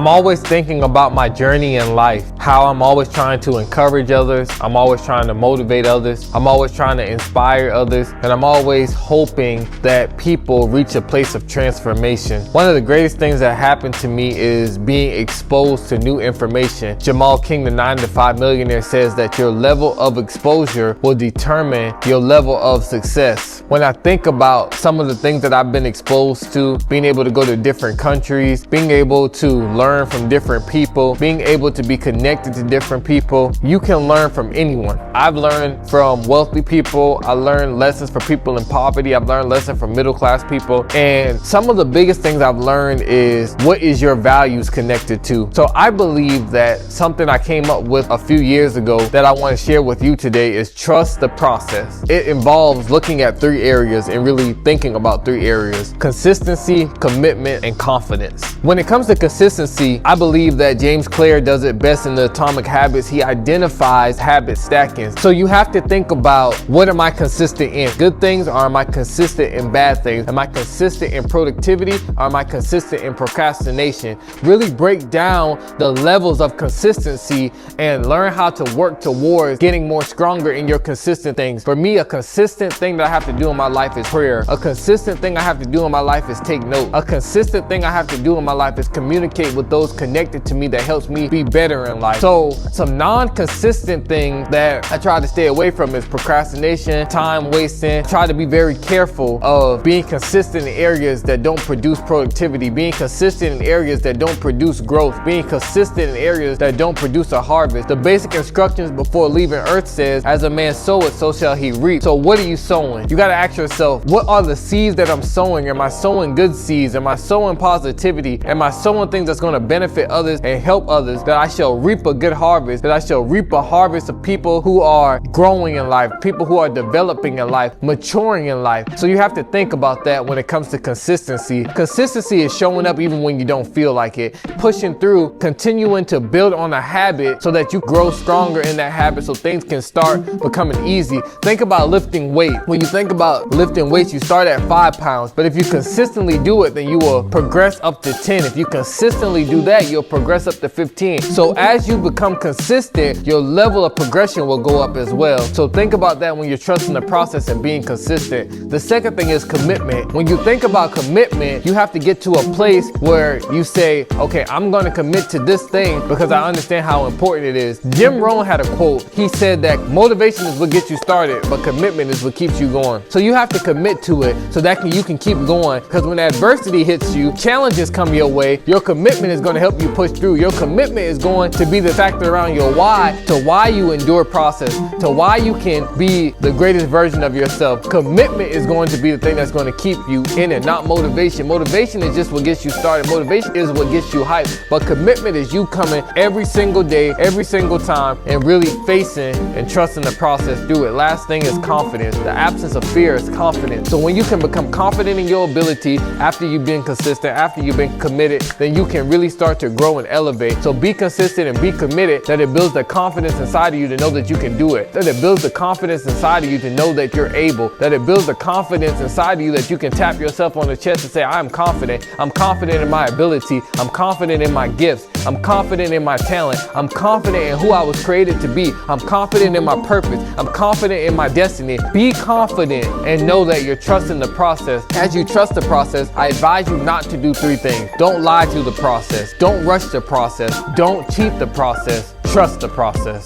I'm always thinking about my journey in life, how I'm always trying to encourage others, I'm always trying to motivate others, I'm always trying to inspire others, and I'm always hoping that people reach a place of transformation. One of the greatest things that happened to me is being exposed to new information. Jamal King, the 9 to 5 millionaire, says that your level of exposure will determine your level of success. When I think about some of the things that I've been exposed to, being able to go to different countries, being able to learn from different people, being able to be connected to different people, you can learn from anyone. I've learned from wealthy people, I learned lessons from people in poverty, I've learned lessons from middle class people, and some of the biggest things I've learned is what is your values connected to. So I believe that something I came up with a few years ago that I want to share with you today is trust the process. It involves looking at 3 areas and really thinking about 3 areas: consistency, commitment, and confidence. When it comes to consistency, I believe that James Clear does it best in the Atomic Habits. He identifies habit stacking. So you have to think about, what am I consistent in? Good things, or am I consistent in bad things? Am I consistent in productivity, or am I consistent in procrastination? Really break down the levels of consistency and learn how to work towards getting more stronger in your consistent things. For me, a consistent thing that I have to do in my life is prayer. A consistent thing I have to do in my life is take note. A consistent thing I have to do in my life is communicate with those connected to me that helps me be better in life. So some non-consistent thing that I try to stay away from is procrastination, time wasting. Try to be very careful of being consistent in areas that don't produce productivity, being consistent in areas that don't produce growth, being consistent in areas that don't produce a harvest. The basic instructions before leaving earth says, as a man soweth, so shall he reap. So what are you sowing? You got to ask yourself, what are the seeds that I'm sowing? Am I sowing good seeds? Am I sowing positivity? Am I sowing things that's going to benefit others and help others, that I shall reap a good harvest, that I shall reap a harvest of people who are growing in life, people who are developing in life, maturing in life? So you have to think about that when it comes to consistency. Consistency is showing up even when you don't feel like it, pushing through, continuing to build on a habit so that you grow stronger in that habit, so things can start becoming easy. Think about lifting weight. When you think about lifting weights, you start at 5 pounds, but if you consistently do it, then you will progress up to 10. If you consistently do that, you'll progress up to 15. So as you become consistent, your level of progression will go up as well. So think about that when you're trusting the process and being consistent. The second thing is commitment. When you think about commitment, you have to get to a place where you say, okay, I'm going to commit to this thing because I understand how important it is. Jim Rohn had a quote. He said that motivation is what gets you started, but commitment is what keeps you going. So you have to commit to it so that you can keep going, because when adversity hits you, challenges come your way, your commitment is going to help you push through. Your commitment is going to be the factor around your why, to why you endure process, to why you can be the greatest version of yourself. Commitment is going to be the thing that's going to keep you in it, not motivation. Motivation is just what gets you started. Motivation is what gets you hyped. But commitment is you coming every single day, every single time, and really facing and trusting the process through it. Last thing is confidence. The absence of fear is confidence. So when you can become confident in your ability after you've been consistent, after you've been committed, then you can really start to grow and elevate. So be consistent and be committed, that it builds the confidence inside of you to know that you can do it, that it builds the confidence inside of you to know that you're able, that it builds the confidence inside of you that you can tap yourself on the chest and say, I'm confident in my ability, I'm confident in my gifts, I'm confident in my talent, I'm confident in who I was created to be, I'm confident in my purpose, I'm confident in my destiny. Be confident and know that you're trusting the process. As you trust the process, I advise you not to do 3 things. Don't lie to the process. Don't rush the process. Don't cheat the process. Trust the process.